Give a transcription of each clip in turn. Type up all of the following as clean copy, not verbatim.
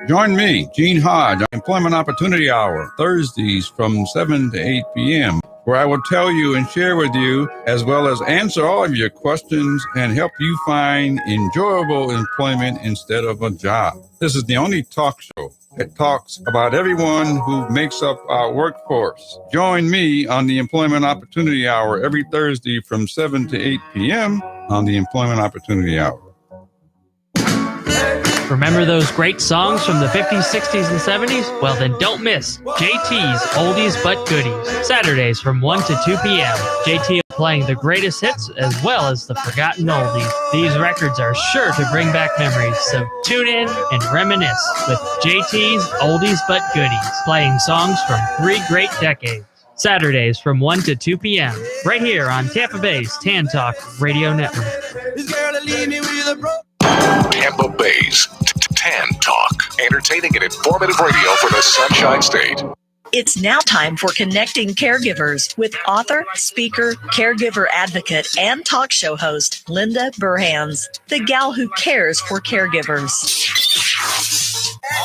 Join me, Gene Hodge, on Employment Opportunity Hour, Thursdays from 7 to 8 p.m., where I will tell you and share with you, as well as answer all of your questions and help you find enjoyable employment instead of a job. This is the only talk show that talks about everyone who makes up our workforce. Join me on the Employment Opportunity Hour every Thursday from 7 to 8 p.m. on the Employment Opportunity Hour. Remember those great songs from the 50s, 60s, and 70s? Well, then don't miss JT's Oldies But Goodies, Saturdays from 1 to 2 p.m. JT playing the greatest hits as well as the forgotten oldies. These records are sure to bring back memories, so tune in and reminisce with JT's Oldies But Goodies, playing songs from 3 great decades. Saturdays from 1 to 2 p.m. right here on Tampa Bay's Tan Talk Radio Network. Tampa Bay's Tan Talk, entertaining and informative radio for the Sunshine State. It's now time for Connecting Caregivers with author, speaker, caregiver advocate, and talk show host Linda Burhans, the gal who cares for caregivers.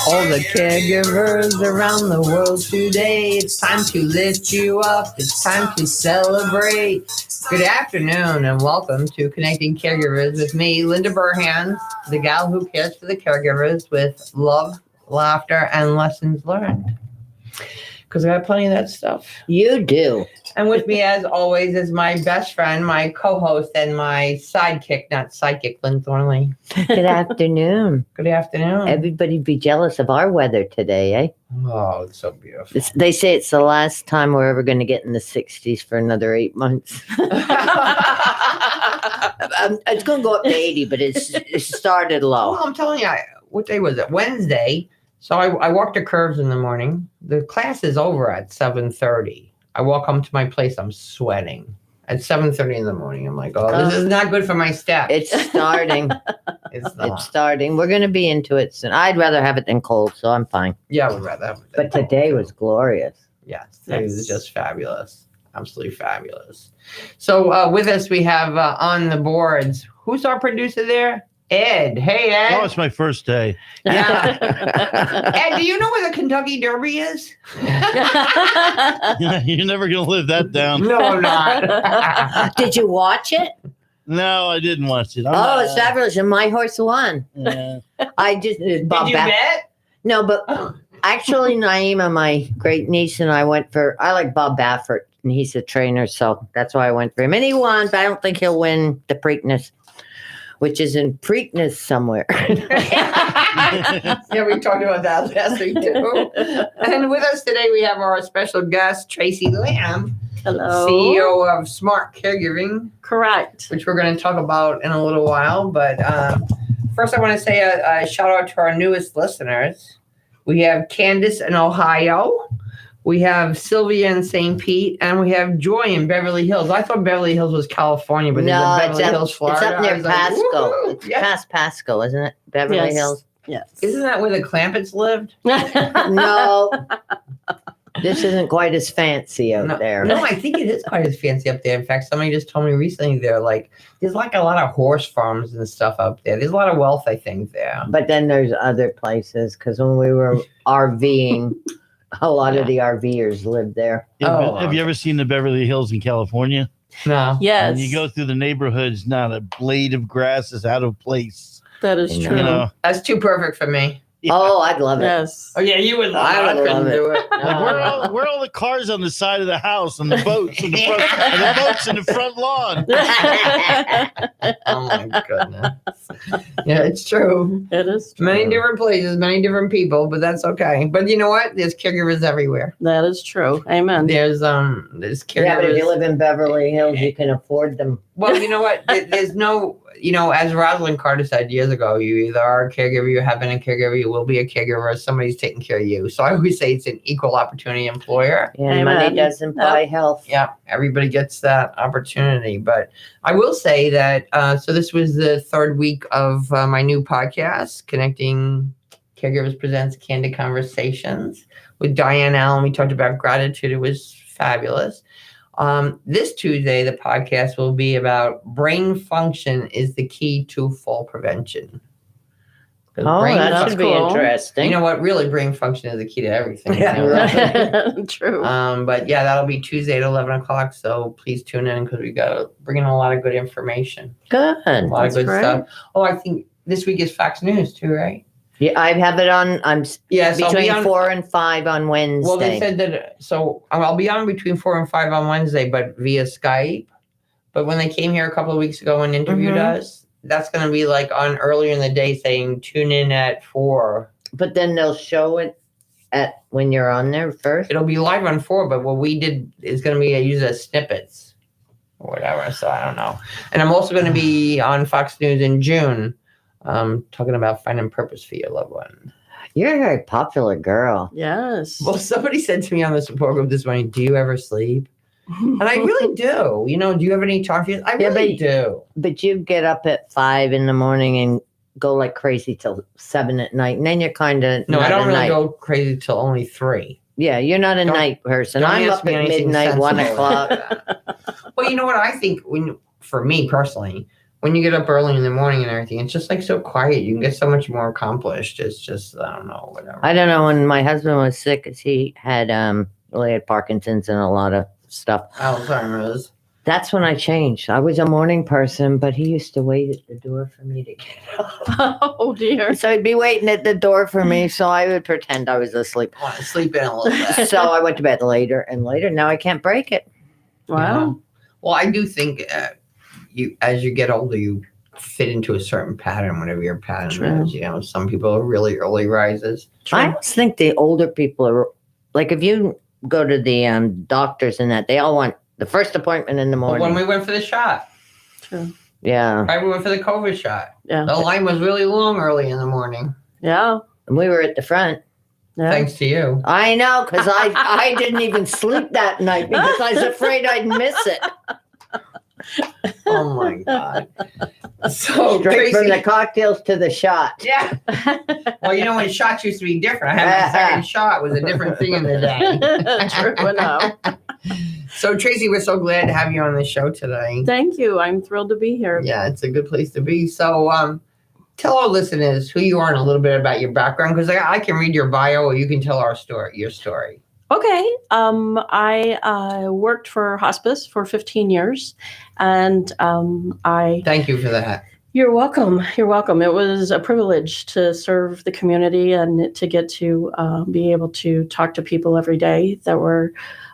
All the caregivers around the world today, it's time to lift you up. It's time to celebrate. Good afternoon and welcome to Connecting Caregivers with me, Linda Burhans, the gal who cares for the caregivers with love, laughter, and lessons learned. Because I got plenty of that stuff. You do. And with me, as always, is my best friend, my co-host, and my sidekick, not sidekick, Lynn Thornley. Good afternoon. Good afternoon. Everybody be jealous of our weather today, eh? Oh, it's so beautiful. They say it's the last time we're ever going to get in the 60s for another 8 months. It's going to go up to 80, but it started low. Well, I'm telling you, what day was it? Wednesday. So I walked the curves in the morning. The class is over at 7:30. I walk home to my place. I'm sweating at 7:30 in the morning. I'm like, oh, this is not good for my steps. It's starting. It's starting. We're going to be into it soon. I'd rather have it than cold, so I'm fine. Yeah, I would rather have it. But today was glorious. Yes, today was just fabulous. Absolutely fabulous. So with us, we have on the boards, who's our producer there? Ed. Hey, Ed. Oh, it's my first day. Yeah. Ed, do you know where the Kentucky Derby is? You're never going to live that down. No, I'm not. Did you watch it? No, I didn't watch it. It's fabulous. And my horse won. Yeah. I just Did you bet? No, but actually, Naima, my great niece, and I like Bob Baffert, and he's a trainer, so that's why I went for him. And he won, but I don't think he'll win the Preakness, which is in Preakness somewhere. Yeah, we talked about that last week too. And with us today, we have our special guest, Traci Lamb. Hello. CEO of Smart-caregiving. Correct. Which we're going to talk about in a little while. But first, I want to say a shout out to our newest listeners. We have Candace in Ohio. We have Sylvia in St. Pete, and we have Joy in Beverly Hills. I thought Beverly Hills was California, but no, it's Beverly Hills, Florida. It's up near Pasco. Like, it's past Pasco, isn't it? Beverly Hills. Yes. Isn't that where the Clampetts lived? No. This isn't quite as fancy out there. No, I think it is quite as fancy up there. In fact, somebody just told me recently there's like a lot of horse farms and stuff up there. There's a lot of wealth, I think, there. But then there's other places, because when we were RVing, a lot of the RVers lived there. Have you ever seen the Beverly Hills in California? No. Yes. When you go through the neighborhoods, not a blade of grass is out of place. That is true. You know, that's too perfect for me. Yeah. Oh, I'd love it. Yes. Oh, yeah, you would love it. I would couldn't love do it. Like where are all the cars on the side of the house and the boats and the boats in the front lawn? Oh, my goodness. Yeah, it's true. It is true. Many different places, many different people, but that's okay. But you know what? There's caregivers everywhere. That is true. Amen. There's caregivers. Yeah, but if you live in Beverly Hills, you can afford them. Well, you know what? There's no, as Rosalind Carter said years ago, you either are a caregiver, you have been a caregiver, you will be a caregiver, somebody's taking care of you. So I always say it's an equal opportunity employer. Yeah, and money doesn't buy health. Yeah, everybody gets that opportunity. But I will say that, so this was the third week of my new podcast, Connecting Caregivers Presents Candid Conversations with Diane Allen. We talked about gratitude. It was fabulous. This Tuesday, the podcast will be about brain function is the key to fall prevention. Oh, brain that That's should be cool. interesting. You know what? Really, brain function is the key to everything. Yeah, You know? right. True. But yeah, that'll be Tuesday at 11 o'clock. So please tune in because we got to bring in a lot of good information. Good. A lot That's of good great. stuff. Oh, I think this week is Fox News too, right? Yeah, I have it on. I'm Yes, I'll be between on 4 and 5 on Wednesday. Well, they said that, so I'll be on between 4 and 5 on Wednesday, but via Skype. But when they came here a couple of weeks ago and interviewed us, that's going to be like on earlier in the day saying tune in at 4. But then they'll show it at when you're on there first. It'll be live on 4, but what we did is going to be used as snippets or whatever. So I don't know. And I'm also going to be on Fox News in June talking about finding purpose for your loved one. You're a very popular girl. Yes. Well, somebody said to me on the support group this morning, do you ever sleep? And I really do. You know, do you have any talkies? I really do. But you get up at 5 in the morning and go like crazy till 7 at night, and then you're kind of No, I don't really go crazy till only 3. Yeah, you're not a night person. Don't I'm ask up me at anything midnight, 1 sensible like o'clock. that. Well, you know what I think for me personally, when you get up early in the morning and everything, it's just like so quiet. You can get so much more accomplished. It's just, I don't know, whatever. I don't know. When my husband was sick, 'cause he had Parkinson's and a lot of stuff. Alzheimer's. That's when I changed. I was a morning person, but he used to wait at the door for me to get up. Oh dear. So he'd be waiting at the door for me, so I would pretend I was asleep. I want to sleep in a little bit. So I went to bed later and later. Now I can't break it. Wow. Well, I do think as you get older, you fit into a certain pattern, whatever your pattern True. is. You know, some people are really early risers. I always think the older people are like, if you go to the doctors and that, they all want the first appointment in the But morning. when we went for the shot, True. Yeah. right, we went for the COVID shot. Yeah. The line was really long early in the morning. Yeah. And we were at the front. Yeah. Thanks to you. I know, because I didn't even sleep that night because I was afraid I'd miss it. Oh my God. So Straight from Traci- the cocktails to the shot. Yeah. Well, you know, when shots used to be different. I had my second shot was a different thing in the day. True enough. So Traci, we're so glad to have you on the show today. Thank you. I'm thrilled to be here. Yeah, it's a good place to be. So tell our listeners who you are and a little bit about your background, because I can read your bio or you can tell your story. Okay. I worked for hospice for 15 years, and Thank you for that. You're welcome. You're welcome. It was a privilege to serve the community and to get to be able to talk to people every day that were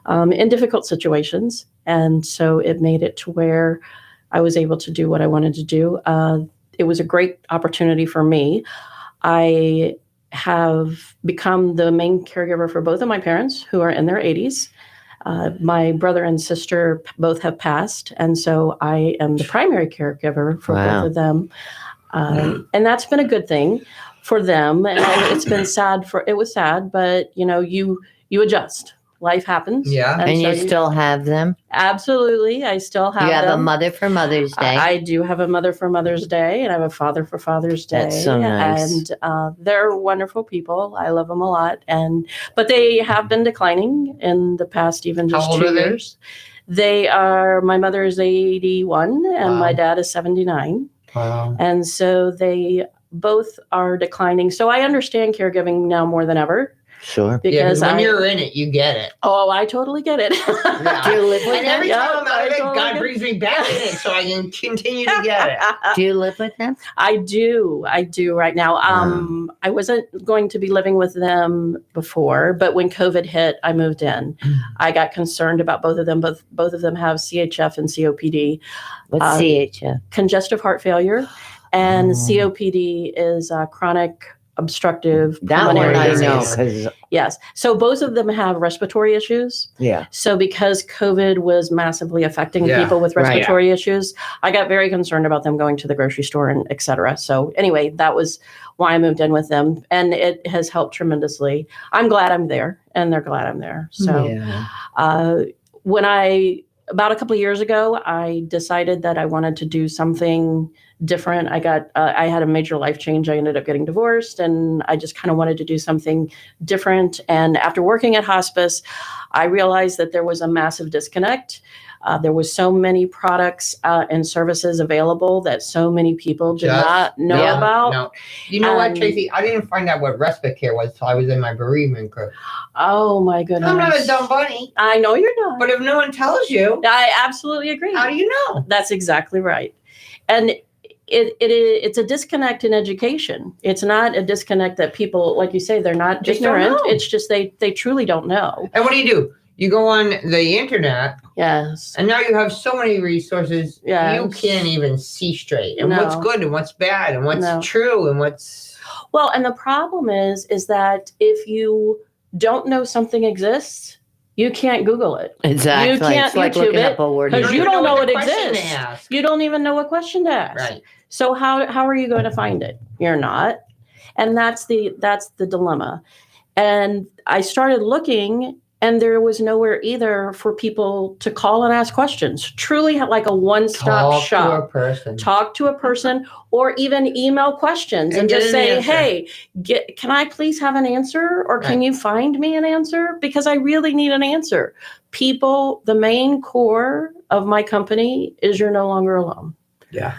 in difficult situations. And so it made it to where I was able to do what I wanted to do. It was a great opportunity for me. I have become the main caregiver for both of my parents, who are in their 80s. My brother and sister both have passed, and so I am the primary caregiver for both of them. And that's been a good thing for them. And it's been sad it was sad, but you know, you adjust. Life happens. Yeah. And so you still have them? Absolutely. I still have You have them. a mother for Mother's Day. I do have a mother for Mother's Day, and I have a father for Father's Day. That's so nice. And they're wonderful people. I love them a lot. But they have been declining in the past even just How old 2 are they? years. My mother is 81 and my dad is 79. Wow. And so they both are declining. So I understand caregiving now more than ever. Sure. Because when you're in it, you get it. Oh, I totally get it. Do you live with And them? every Yeah, time I'm out of it, I God totally brings me back in it so I can continue to get it. Do you live with them? I do right now. I wasn't going to be living with them before, but when COVID hit, I moved in. I got concerned about both of them. Both of them have CHF and COPD. What's CHF? Congestive heart failure, and COPD is chronic obstructive That pulmonary one I disease. know. 'Cause Yes. So both of them have respiratory issues. yeah. So because COVID was massively affecting Yeah, people with right. respiratory issues, I got very concerned about them going to the grocery store and et cetera. So anyway, that was why I moved in with them. And it has helped tremendously. I'm glad I'm there and they're glad I'm there. So about a couple of years ago, I decided that I wanted to do something different. I had a major life change. I ended up getting divorced, and I just kind of wanted to do something different. And after working at hospice, I realized that there was a massive disconnect There was so many products and services available that so many people did not know about. No. You know what, Tracy? I didn't find out what respite care was until I was in my bereavement group. Oh my goodness. I'm not a dumb bunny. I know you're not. But if no one tells you, I absolutely agree. how do you know? That's exactly right. And it's a disconnect in education. It's not a disconnect that people, like you say, they're not Just ignorant. don't know. It's just they truly don't know. And what do? You go on the internet, Yes. and now you have so many resources. Yes. You can't even see straight, and No. what's good and what's bad and what's No. true and what's. Well, and the problem is that if you don't know something exists, you can't Google it. Exactly. You can't It's like YouTube looking it, up a word. because you even don't know what it question to exists. ask. You don't even know what question to ask. Right. So how are you going to find it? You're not. And that's the dilemma. And I started looking, and there was nowhere either for people to call and ask questions. Truly like a one-stop shop. Talk to a person. Talk to a person, or even email questions and get just an say, answer. hey, can I please have an answer? Or can Right. you find me an answer? Because I really need an answer. People, the main core of my company is you're no longer alone. Yeah.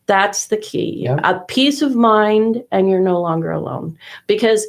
That's the key. Yep. A peace of mind, and you're no longer alone. Because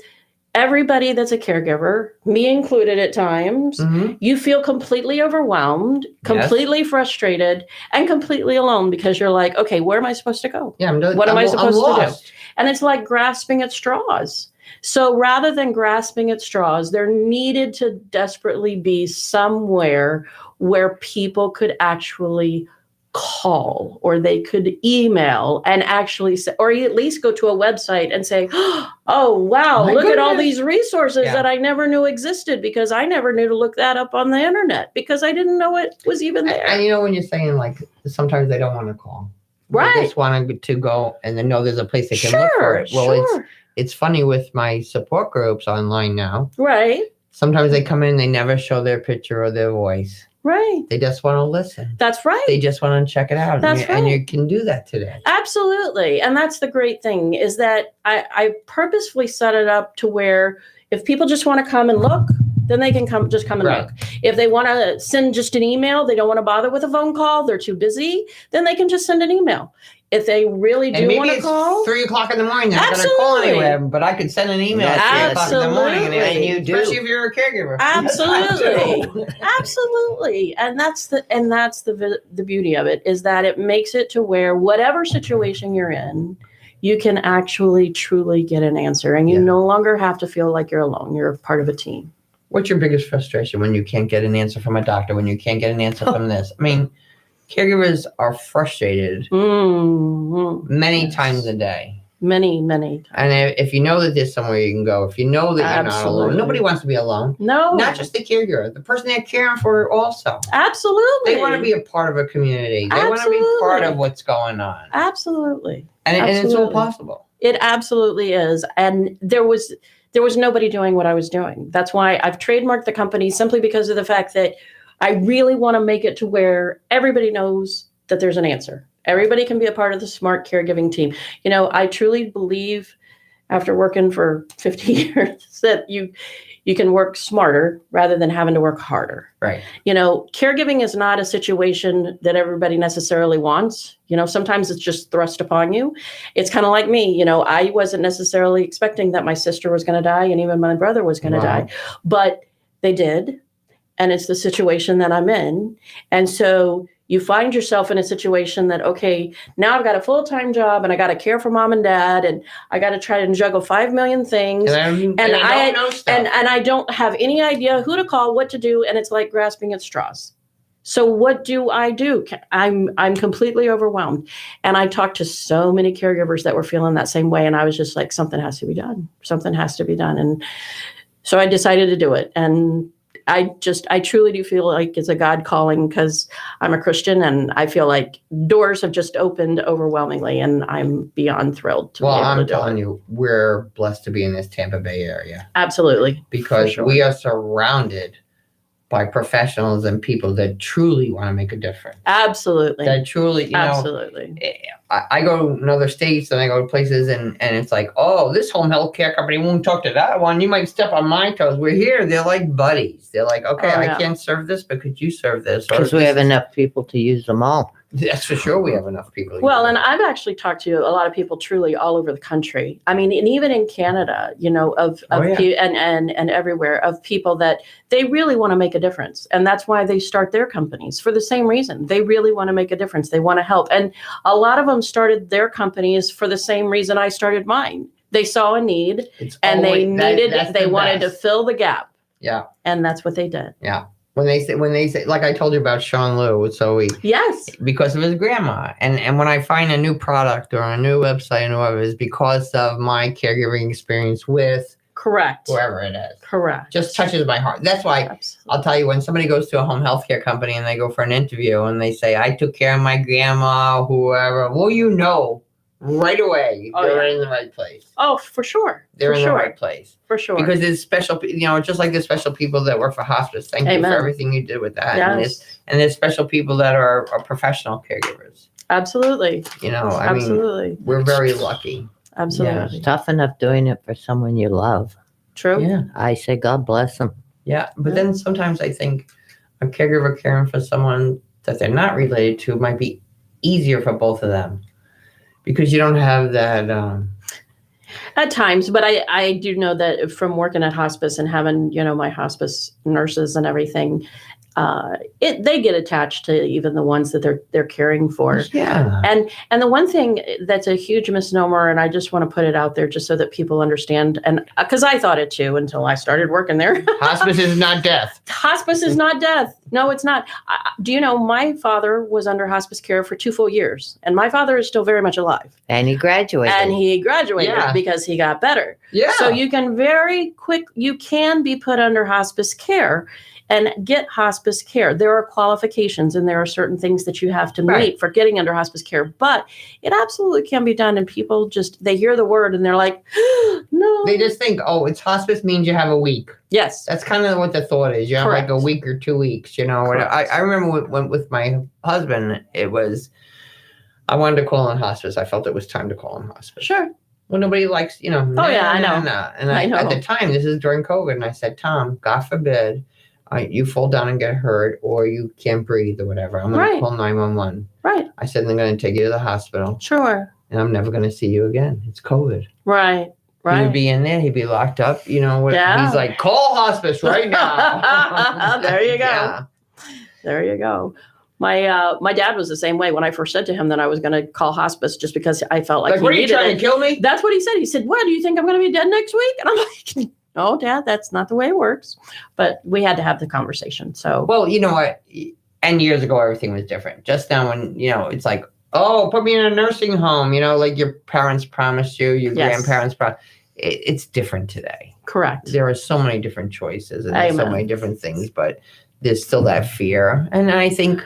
everybody that's a caregiver, me included at times, Mm-hmm. you feel completely overwhelmed, completely frustrated, and completely alone because you're like, okay, where am I supposed to go? Yeah. What am I supposed to do? lost. And it's like grasping at straws. So rather than grasping at straws, there needed to desperately be somewhere where people could actually call, or they could email and actually say, or at least go to a website and say, oh, wow, My look at all goodness. these resources Yeah. that I never knew existed, because I never knew to look that up on the internet because I didn't know it was even there. And you know, when you're saying like sometimes they don't want to call. Right. They just want to go and then know there's a place they can look for it. Well, sure. it's funny with my support groups online now. Right. Sometimes they come in, they never show their picture or their voice. Right. They just want to listen. That's right. They just want to check it out. That's And you right. can do that today. Absolutely. And that's the great thing, is that I purposefully set it up to where if people just want to come and look, then they can come and Right. look. If they want to send just an email, they don't want to bother with a phone call, they're too busy, then they can just send an email. If they really And do maybe want to it's call, 3:00 in the morning. They're not going to call Absolutely. anywhere, but I could send an email at 3:00 in the morning. Absolutely. And you do. Especially if you're a caregiver. Absolutely. Absolutely. And that's the beauty of it, is that it makes it to where whatever situation you're in, you can actually truly get an answer, and you Yeah. no longer have to feel like you're alone. You're part of a team. What's your biggest frustration when you can't get an answer from a doctor, when you can't get an answer from this? I mean, caregivers are frustrated Mm-hmm. many Yes. times a day. Many. And if you know that there's somewhere you can go, if you know that you're not Absolutely. alone, nobody wants to be alone. No. Not just the caregiver, the person they're caring for also. Absolutely. They want to be a part of a community. They want to be part Absolutely. of what's going on. Absolutely. And it's all Absolutely. possible. It absolutely is. And there was nobody doing what I was doing. That's why I've trademarked the company, simply because of the fact that I really want to make it to where everybody knows that there's an answer. Everybody can be a part of the Smart Caregiving team. You know, I truly believe, after working for 50 years, that you can work smarter rather than having to work harder. Right. You know, caregiving is not a situation that everybody necessarily wants. You know, sometimes it's just thrust upon you. It's kind of like me. You know, I wasn't necessarily expecting that my sister was going to die, and even my brother was going to Wow. die, but they did. And it's the situation that I'm in. And so you find yourself in a situation that, okay, now I've got a full-time job, and I got to care for mom and dad, and I got to try and juggle 5 million things. And I don't know stuff. And I don't have any idea who to call, what to do, and it's like grasping at straws. So what do? I'm completely overwhelmed. And I talked to so many caregivers that were feeling that same way, and I was just like, something has to be done. Something has to be done. And so I decided to do it. And I truly do feel like it's a God calling, because I'm a Christian, and I feel like doors have just opened overwhelmingly, and I'm beyond thrilled to be able to I'm do telling it. you, we're blessed to be in this Tampa Bay area Absolutely. because For sure. we are surrounded by professionals and people that truly want to make a difference. Absolutely. That truly, Absolutely. I go in other states and I go to places and it's like, oh, this home health care company won't talk to that one. You might step on my toes. We're here. They're like buddies. They're like, okay, I can't serve this, but could you serve this? Because we have enough people to use them all. That's for sure. We have enough people. Well, and I've actually talked to a lot of people truly all over the country. I mean, and even in Canada, and everywhere, of people that they really want to make a difference. And that's why they start their companies, for the same reason. They really want to make a difference. They want to help. And a lot of them started their companies for the same reason I started mine. They saw a need they wanted to fill the gap. Yeah. And that's what they did. Yeah. When they say, like I told you about Sean Liu, yes, because of his grandma, and when I find a new product or a new website and whatever, is because of my caregiving experience with whoever it is. Correct. Just touches my heart. That's why I'll tell you, when somebody goes to a home health care company and they go for an interview and they say, I took care of my grandma, whoever, well, right away, they're in the right place. Oh, for sure. They're in the right place. For sure. Because there's special, just like there's special people that work for hospice. Thank you for everything you did with that. Yes. And there's special people that are professional caregivers. Absolutely. I mean, we're very lucky. Absolutely. Yeah, it's tough enough doing it for someone you love. True. Yeah. I say God bless them. Yeah. But then sometimes I think a caregiver caring for someone that they're not related to might be easier for both of them. Because you don't have that. At times, but I do know that from working at hospice and having, my hospice nurses and everything, they get attached to even the ones that they're caring for. Yeah. And the one thing that's a huge misnomer, and I just want to put it out there just so that people understand, and because I thought it too until I started working there. Hospice is not death. Hospice is not death. No, it's not. Do you know my father was under hospice care for 2 full years, and my father is still very much alive. And he graduated. Because he got better. Yeah. So you can you can be put under hospice care and get hospice care. There are qualifications and there are certain things that you have to meet for getting under hospice care, but it absolutely can be done. And people they hear the word and they're like, no. They just think, it's hospice means you have a week. Yes. That's kind of what the thought is. You have like a week or 2 weeks, I remember when with my husband, I wanted to call on hospice. I felt it was time to call on hospice. Sure. Well, nobody likes, I know. And I know. At the time, this is during COVID, and I said, Tom, God forbid, you fall down and get hurt, or you can't breathe or whatever. I'm going to call 911. Right. I said, they're going to take you to the hospital. Sure. And I'm never going to see you again. It's COVID. Right. He would be in there. He'd be locked up. He's like, call hospice right now. There you go. Yeah. There you go. My dad was the same way when I first said to him that I was going to call hospice just because I felt like he what are you needed trying it. to kill me? That's what he said. He said, "What, do you think I'm going to be dead next week?" And I'm like, "No, Dad, that's not the way it works." But we had to have the conversation. So, well, you know what? And years ago, everything was different. Just now, when it's like, put me in a nursing home. Like your parents promised you, your grandparents promised. It's different today. Correct. There are so many different choices and there's so many different things, but there's still that fear. And I think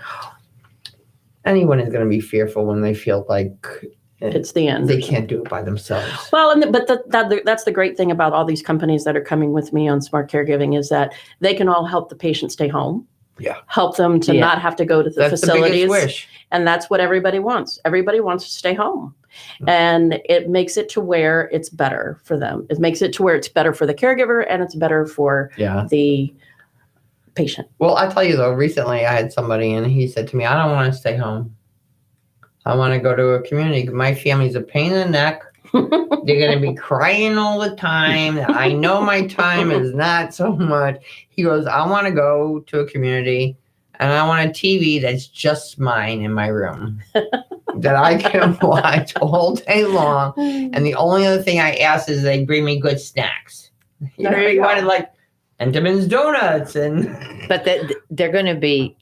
anyone is going to be fearful when they feel like it's the end. They can't do it by themselves. Well, that's the great thing about all these companies that are coming with me on Smart Caregiving is that they can all help the patient stay home. Yeah. Help them to not have to go to the facilities. The biggest wish. And that's what everybody wants. Everybody wants to stay home. And it makes it to where it's better for them. It makes it to where it's better for the caregiver and it's better for the patient. Well, I tell you though, recently I had somebody and he said to me, I don't want to stay home. I want to go to a community. My family's a pain in the neck. They're going to be crying all the time. I know my time is not so much. He goes, I want to go to a community and I want a TV that's just mine in my room that I can watch all day long. And the only other thing I ask is they bring me good snacks. He wanted like Entenmann's donuts But they're going to be,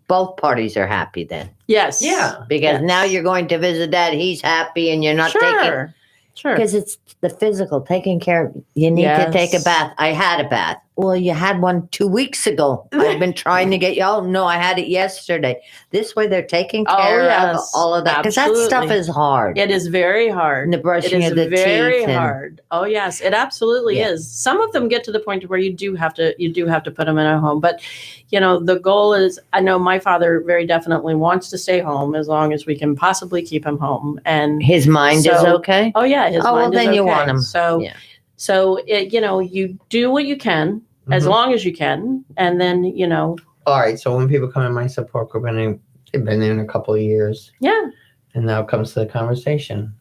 both parties are happy then. Yes. Yeah. Because now you're going to visit Dad. He's happy and you're not taking. Sure. Because it's the physical, taking care of. You need to take a bath. I had a bath. well, you had one 2 weeks ago. I've been trying to get you. Oh, no, I had it yesterday. This way they're taking care of all of that. Because that stuff is hard. It is very hard. And the brushing of the teeth. Very hard. Oh, yes, it absolutely is. Some of them get to the point where you do have to put them in a home. But, the goal is, I know my father very definitely wants to stay home as long as we can possibly keep him home. And his mind is okay? Oh, yeah. His mind is okay. You want him. So you do what you can as long as you can. And then, All right. So when people come in my support group and they've been in a couple of years. Yeah. And now comes to the conversation.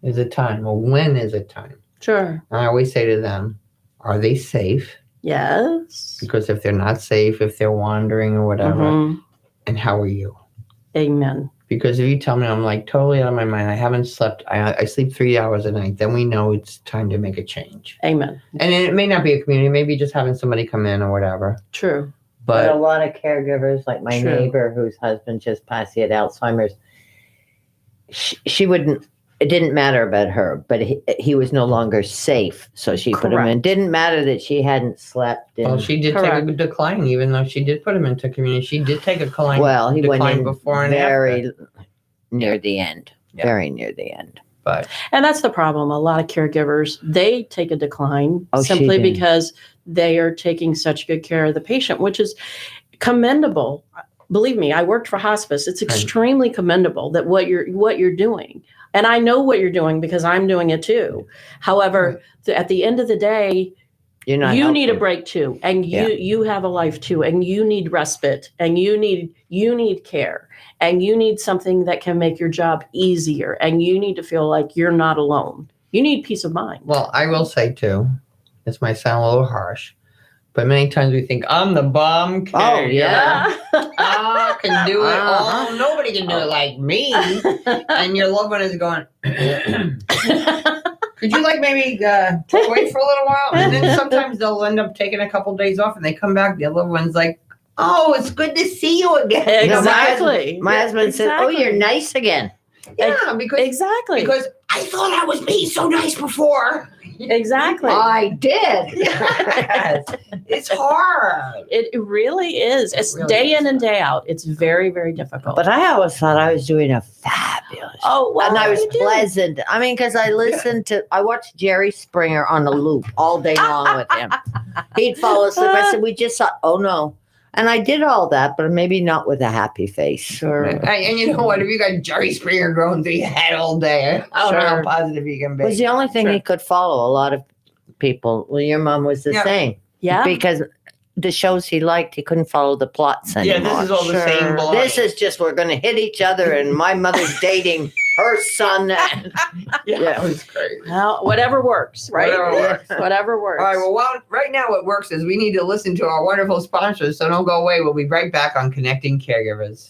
Is it time? Well, when is it time? Sure. And I always say to them, are they safe? Yes. Because if they're not safe, if they're wandering or whatever, and how are you? Amen. Because if you tell me I'm like totally out of my mind, I haven't slept, I sleep 3 hours a night, then we know it's time to make a change. Amen. And it may not be a community, maybe just having somebody come in or whatever. True. But a lot of caregivers, like my neighbor whose husband just passed, he had Alzheimer's. She wouldn't, it didn't matter about her, but he was no longer safe. So she put him in. Didn't matter that she hadn't slept. Well, she did take a decline, even though she did put him into community. She did take a decline. Well, he went in before and very near the end. Yeah. Very near the end. And that's the problem. A lot of caregivers, they take a decline simply because they are taking such good care of the patient, which is commendable. Believe me, I worked for hospice. It's extremely commendable that what you're doing. And I know what you're doing because I'm doing it too. However, at the end of the day, you need a break too. And you have a life too. And you need respite. And you need care. And you need something that can make your job easier. And you need to feel like you're not alone. You need peace of mind. Well, I will say too, this might sound a little harsh, but many times we think, I'm the bomb caregiver. Oh, yeah. I can do it all. Nobody can do it like me. And your loved one is going, could you maybe wait for a little while? And then sometimes they'll end up taking a couple days off and they come back. The loved one's like, oh, it's good to see you again. Exactly. My husband said, oh, you're nice again. Yeah, because I thought I was being so nice before. Exactly. I did. Yes. It's hard. It really is. It's really day in and day out. It's very, very difficult. But I always thought I was doing a fabulous. Oh, well, and I was pleasant. I mean, because I watched Jerry Springer on a loop all day long with him. He'd fall asleep. I said, we just saw, oh no. And I did all that, but maybe not with a happy face. Sure. And you know what? If you got Jerry Springer growing through your head all day, I don't know how positive you can be. It was the only thing he could follow. A lot of people. Well, your mom was the same. Yeah. Because the shows he liked, he couldn't follow the plots anymore. Yeah, this is all the same blood. This is just, we're going to hit each other, and my mother's dating her son. And, it was crazy. Well, whatever works, right? Whatever works. All right, well, right now what works is we need to listen to our wonderful sponsors, so don't go away. We'll be right back on Connecting Caregivers.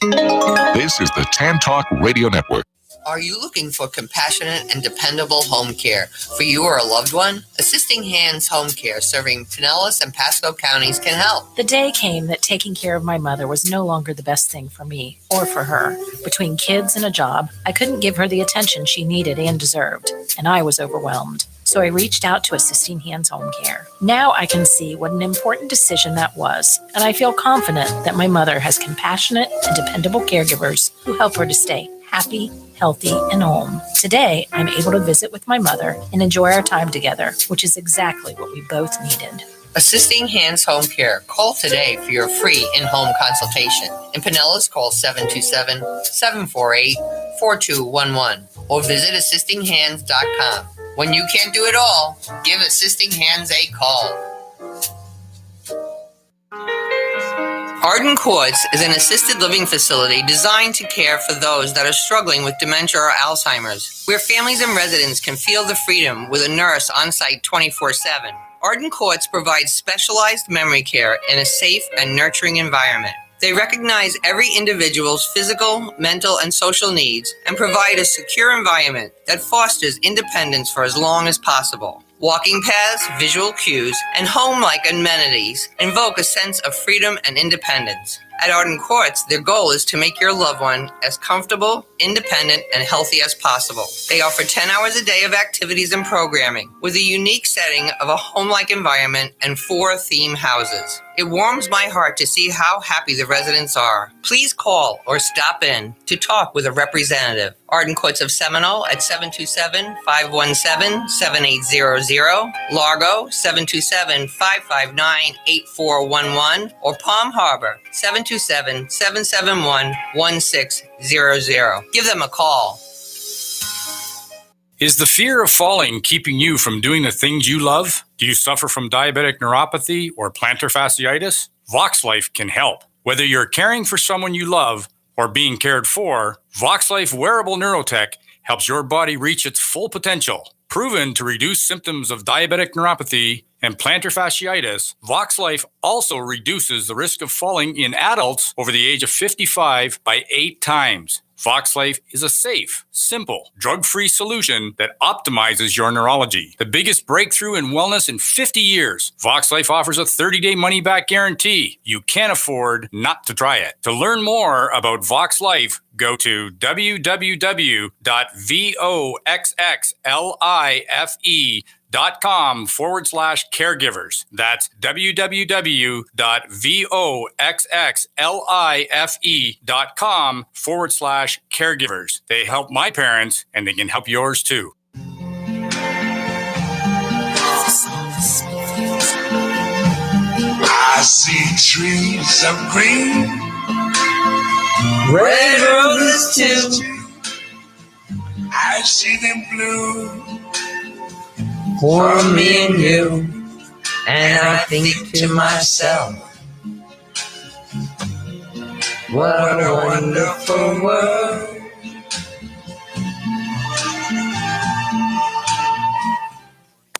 This is the Tan Talk Radio Network. Are you looking for compassionate and dependable home care for you or a loved one? Assisting Hands Home Care, serving Pinellas and Pasco counties, can help. The day came that taking care of my mother was no longer the best thing for me or for her. Between kids and a job, I couldn't give her the attention she needed and deserved, and I was overwhelmed. So I reached out to Assisting Hands Home Care. Now I can see what an important decision that was, and I feel confident that my mother has compassionate and dependable caregivers who help her to stay happy, healthy, and home. Today, I'm able to visit with my mother and enjoy our time together, which is exactly what we both needed. Assisting Hands Home Care. Call today for your free in-home consultation. In Pinellas, call 727-748-4211 or visit assistinghands.com. When you can't do it all, give Assisting Hands a call. Arden Courts is an assisted living facility designed to care for those that are struggling with dementia or Alzheimer's, where families and residents can feel the freedom with a nurse on site 24/7. Arden Courts provides specialized memory care in a safe and nurturing environment. They recognize every individual's physical, mental, and social needs and provide a secure environment that fosters independence for as long as possible. Walking paths, visual cues, and home-like amenities invoke a sense of freedom and independence. At Arden Courts, their goal is to make your loved one as comfortable, independent, and healthy as possible. They offer 10 hours a day of activities and programming with a unique setting of a home-like environment and 4 theme houses. It warms my heart to see how happy the residents are. Please call or stop in to talk with a representative. Arden Courts of Seminole at 727-517-7800, Largo 727-559-8411, or Palm Harbor 727-771-1600. Give them a call. Is the fear of falling keeping you from doing the things you love? Do you suffer from diabetic neuropathy or plantar fasciitis? VoxLife can help. Whether you're caring for someone you love or being cared for, VoxLife wearable neurotech helps your body reach its full potential. Proven to reduce symptoms of diabetic neuropathy and plantar fasciitis, VoxLife also reduces the risk of falling in adults over the age of 55 by 8 times. VoxLife is a safe, simple, drug-free solution that optimizes your neurology. The biggest breakthrough in wellness in 50 years. VoxLife offers a 30-day money-back guarantee. You can't afford not to try it. To learn more about VoxLife, go to www.voxlife.com/caregivers. That's www.voxlife.com/caregivers. They help my parents and they can help yours too. I see trees of green, Red roses too. I see them blue For me and you, and I think to myself, what a wonderful world.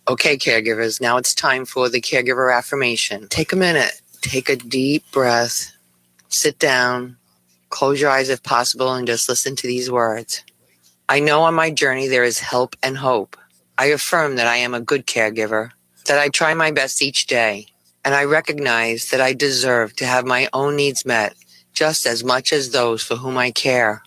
Okay, caregivers, now it's time for the caregiver affirmation. Take a minute, take a deep breath, sit down, close your eyes if possible, and just listen to these words. I know on my journey there is help and hope. I affirm that I am a good caregiver, that I try my best each day, and I recognize that I deserve to have my own needs met just as much as those for whom I care.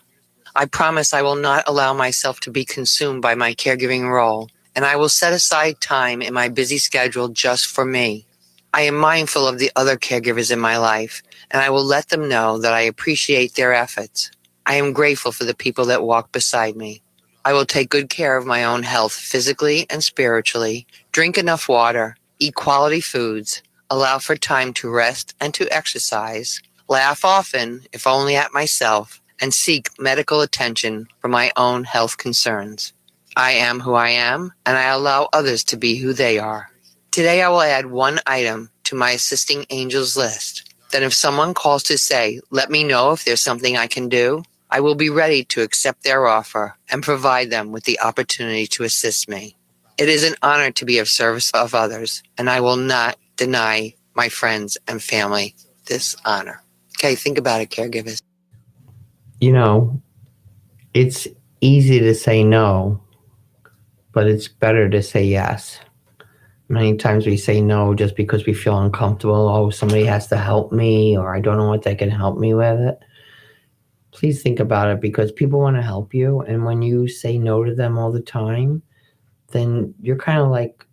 I promise I will not allow myself to be consumed by my caregiving role, and I will set aside time in my busy schedule just for me. I am mindful of the other caregivers in my life, and I will let them know that I appreciate their efforts. I am grateful for the people that walk beside me. I will take good care of my own health physically and spiritually, drink enough water, eat quality foods, allow for time to rest and to exercise, laugh often, if only at myself, and seek medical attention for my own health concerns. I am who I am, and I allow others to be who they are. Today I will add one item to my assisting angels list, that if someone calls to say, let me know if there's something I can do, I will be ready to accept their offer and provide them with the opportunity to assist me. It is an honor to be of service of others, and I will not deny my friends and family this honor. Okay, think about it, caregivers. You know, it's easy to say no, but it's better to say yes. Many times we say no just because we feel uncomfortable. Oh, somebody has to help me, or I don't know what they can help me with it. Please think about it, because people want to help you. And when you say no to them all the time, then you're kind of like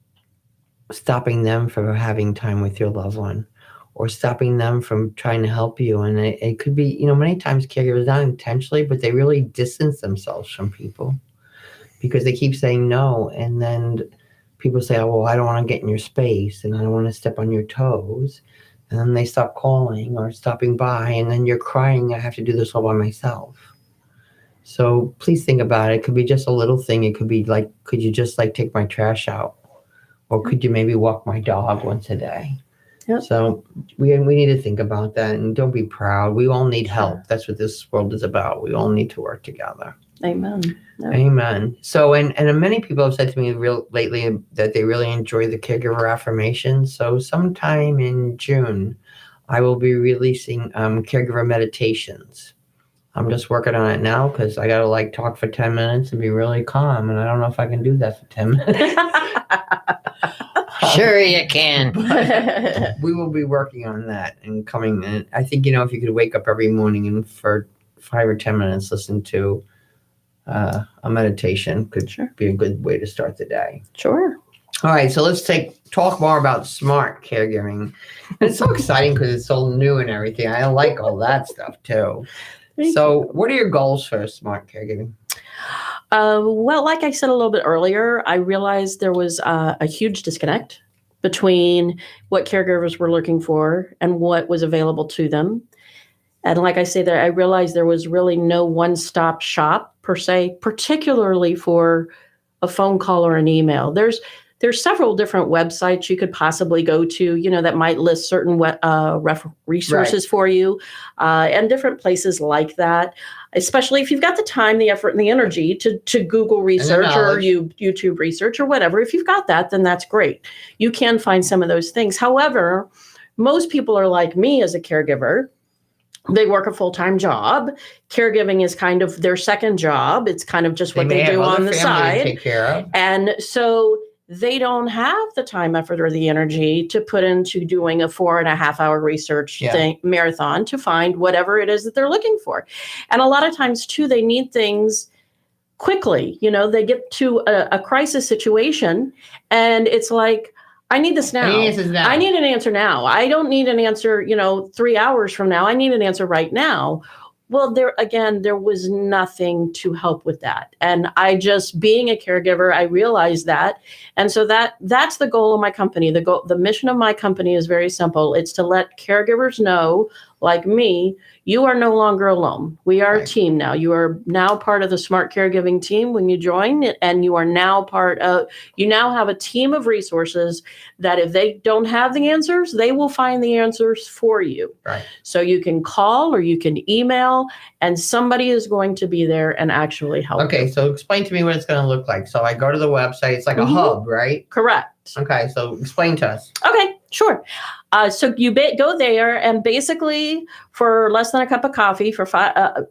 stopping them from having time with your loved one, or stopping them from trying to help you. And it could be, many times caregivers, not intentionally, but they really distance themselves from people because they keep saying no. And then people say, oh, well, I don't want to get in your space and I don't want to step on your toes. And then they stop calling or stopping by, and then you're crying, I have to do this all by myself. So please think about it. It could be just a little thing. It could be like, could you just take my trash out? Or could you maybe walk my dog once a day? Yep. So we need to think about that, and don't be proud. We all need help. That's what this world is about. We all need to work together. Amen. Yep. Amen. So, and many people have said to me lately that they really enjoy the caregiver affirmation. So sometime in June, I will be releasing caregiver meditations. I'm just working on it now because I got to talk for 10 minutes and be really calm. And I don't know if I can do that for 10 minutes. Sure you can. We will be working on that and coming in. I think, if you could wake up every morning and for 5 or 10 minutes listen to a meditation could be a good way to start the day. Sure. All right, so let's talk more about smart caregiving. It's so exciting because it's so new and everything. I like all that stuff too. What are your goals for smart caregiving? Well, like I said a little bit earlier, I realized there was a huge disconnect between what caregivers were looking for and what was available to them. And like I say, that I realized there was really no one-stop shop per se, particularly for a phone call or an email. There's several different websites you could possibly go to, that might list certain resources for you, and different places like that. Especially if you've got the time, the effort, and the energy to Google research or YouTube research or whatever. If you've got that, then that's great. You can find some of those things. However, most people are like me as a caregiver. They work a full-time job. Caregiving is kind of their second job. It's kind of just what they do on the side. To take care of. And so they don't have the time, effort, or the energy to put into doing a 4.5-hour research marathon to find whatever it is that they're looking for. And a lot of times, too, they need things quickly. They get to a crisis situation, and it's like, I need this now. I need an answer now. I don't need an answer, 3 hours from now. I need an answer right now. Well, there was nothing to help with that. And being a caregiver, I realized that. And so that's the goal of my company. The mission of my company is very simple. It's to let caregivers know, like me, you are no longer alone. We are a team now. You are now part of the Smart Caregiving team when you join, and you are now you now have a team of resources that if they don't have the answers, they will find the answers for you. Right. So you can call or you can email, and somebody is going to be there and actually help you. Okay, so explain to me what it's going to look like. So I go to the website. It's like a hub, right? Correct. Okay, so explain to us. Okay, sure. So you go there, and basically for less than a cup of coffee,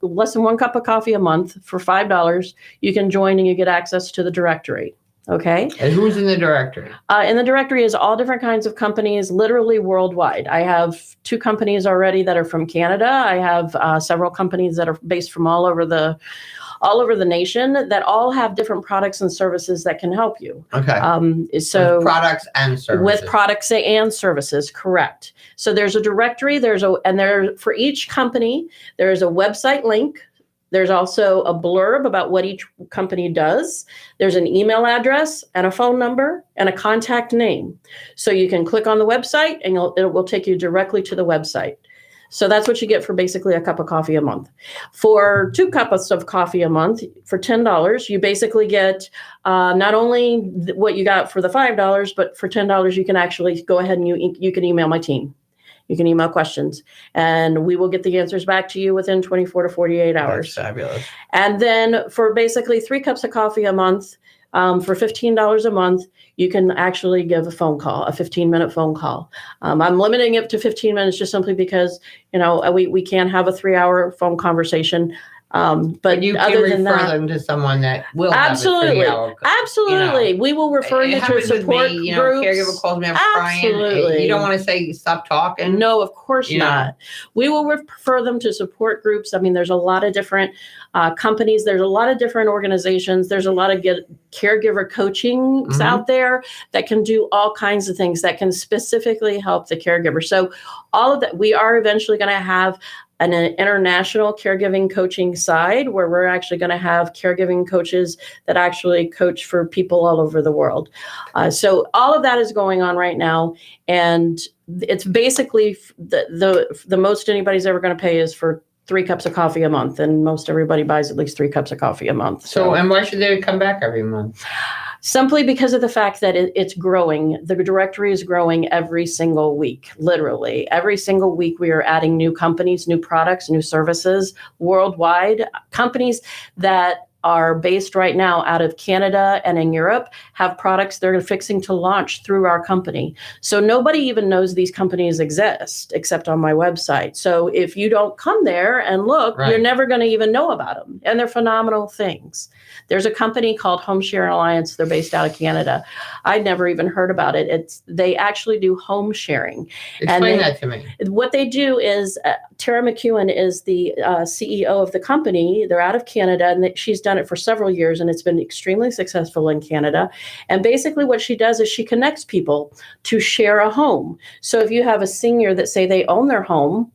less than 1 cup of coffee a month for $5, you can join and you get access to the directory. Okay. And who's in the directory? In the directory is all different kinds of companies, literally worldwide. I have 2 companies already that are from Canada. I have several companies that are based from all over the nation that all have different products and services that can help you. Okay. So with products and services. With products and services, correct. So there's a directory, for each company, there's a website link. There's also a blurb about what each company does. There's an email address and a phone number and a contact name. So you can click on the website and it will take you directly to the website. So that's what you get for basically a cup of coffee a month. For 2 cups of coffee a month, for $10, you basically get not only what you got for the $5, but for $10, you can actually go ahead and you can email my team. You can email questions, and we will get the answers back to you within 24 to 48 hours. That's fabulous. And then for basically 3 cups of coffee a month, for $15 a month, you can actually give a phone call, a 15-minute phone call. I'm limiting it to 15 minutes just simply because, we can't have a 3-hour phone conversation. But you other can than refer that, them to someone that will absolutely, have a 3-hour. Absolutely, we will refer you to support groups. Caregiver calls me, I'm crying. You don't want to say stop talking. No, of course not. We will refer them to support groups. I mean, there's a lot of different companies. There's a lot of different organizations. There's a lot of caregiver coaching out there that can do all kinds of things that can specifically help the caregiver. So all of that, we are eventually going to have an international caregiving coaching side where we're actually going to have caregiving coaches that actually coach for people all over the world. So all of that is going on right now. And it's basically the most anybody's ever going to pay is for 3 cups of coffee a month. And most everybody buys at least 3 cups of coffee a month. So and why should they come back every month? Simply because of the fact that it's growing. The directory is growing every single week, literally. Every single week we are adding new companies, new products, new services worldwide. Companies that are based right now out of Canada and in Europe, have products they're fixing to launch through our company. So nobody even knows these companies exist except on my website. So if you don't come there and look, you're never going to even know about them. And they're phenomenal things. There's a company called Home Share Alliance. They're based out of Canada. I'd never even heard about it. They actually do home sharing. Explain that to me. What they do is Tara McEwen is the CEO of the company. They're out of Canada, and she's done it for several years, and it's been extremely successful in Canada. And basically what she does is she connects people to share a home. So if you have a senior that say they own their home